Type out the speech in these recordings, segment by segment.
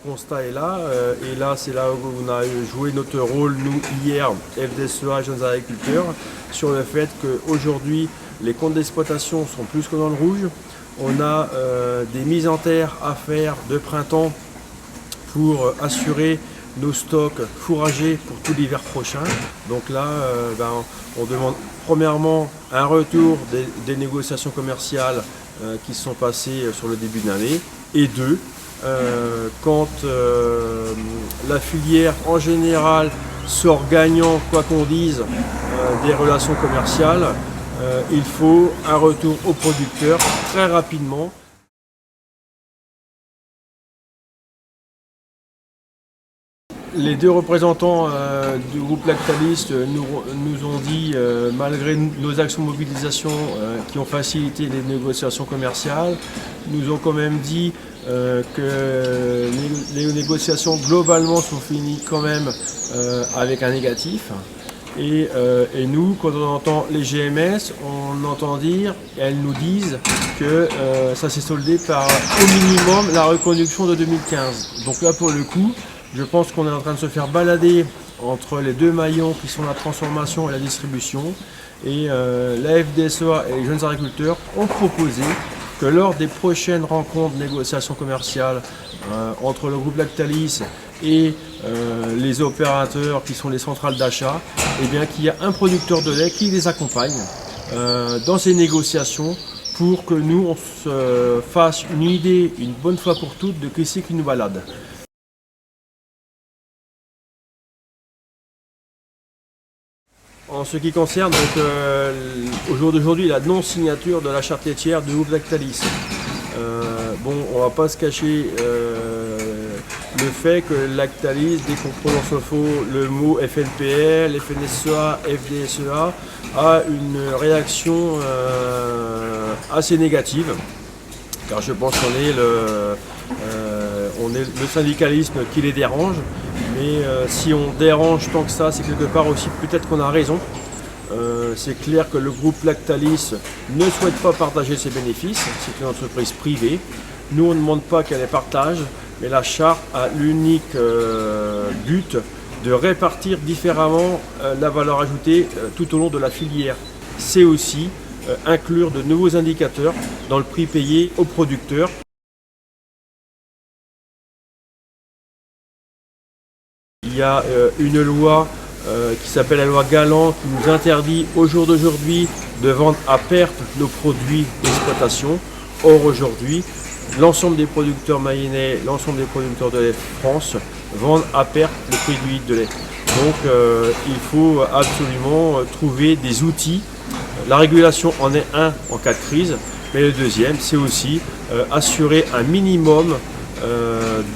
constat est là, et là c'est là où on a joué notre rôle, nous, hier, FDSEA, Jeunes Agriculteurs, sur le fait qu'aujourd'hui les comptes d'exploitation sont plus que dans le rouge. On a des mises en terre à faire de printemps pour assurer nos stocks fourragers pour tout l'hiver prochain. Donc là, on demande premièrement un retour des négociations commerciales qui se sont passées sur le début de l'année, et deux, quand la filière en général sort gagnant, quoi qu'on dise, des relations commerciales, il faut un retour aux producteurs très rapidement. Les deux représentants du groupe Lactalis nous ont dit, malgré nos actions de mobilisation qui ont facilité les négociations commerciales, nous ont quand même dit que les négociations globalement sont finies quand même avec un négatif. Et nous, quand on entend les GMS, on entend dire, elles nous disent que ça s'est soldé par au minimum la reconduction de 2015. Donc là, pour le coup, je pense qu'on est en train de se faire balader entre les deux maillons qui sont la transformation et la distribution. Et la FDSEA et les jeunes agriculteurs ont proposé que lors des prochaines rencontres de négociations commerciales entre le groupe Lactalis et les opérateurs qui sont les centrales d'achat, eh bien qu'il y a un producteur de lait qui les accompagne dans ces négociations pour que nous on se fasse une idée une bonne fois pour toutes de qui c'est qui nous balade. En ce qui concerne donc, au jour d'aujourd'hui la non-signature de la charte laitière du groupe Lactalis, bon, on ne va pas se cacher le fait que Lactalis, dès qu'on prononce faux le mot FNPL, FNSEA, FDSEA, a une réaction assez négative, car je pense qu'on est le syndicalisme qui les dérange. Mais si on dérange tant que ça, c'est quelque part aussi peut-être qu'on a raison. C'est clair que le groupe Lactalis ne souhaite pas partager ses bénéfices, c'est une entreprise privée. Nous, on ne demande pas qu'elle les partage, mais la charte a l'unique but de répartir différemment la valeur ajoutée tout au long de la filière. C'est aussi inclure de nouveaux indicateurs dans le prix payé aux producteurs. Il y a une loi qui s'appelle la loi Galland qui nous interdit au jour d'aujourd'hui de vendre à perte nos produits d'exploitation. Or aujourd'hui, l'ensemble des producteurs mayennais, l'ensemble des producteurs de lait de France vendent à perte le prix du litre de lait. Donc il faut absolument trouver des outils. La régulation en est un en cas de crise, mais le deuxième, c'est aussi assurer un minimum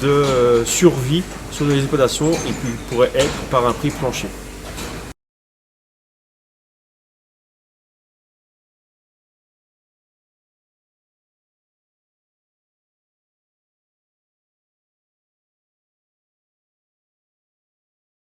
de survie sur les exploitations et qui pourrait être par un prix plancher.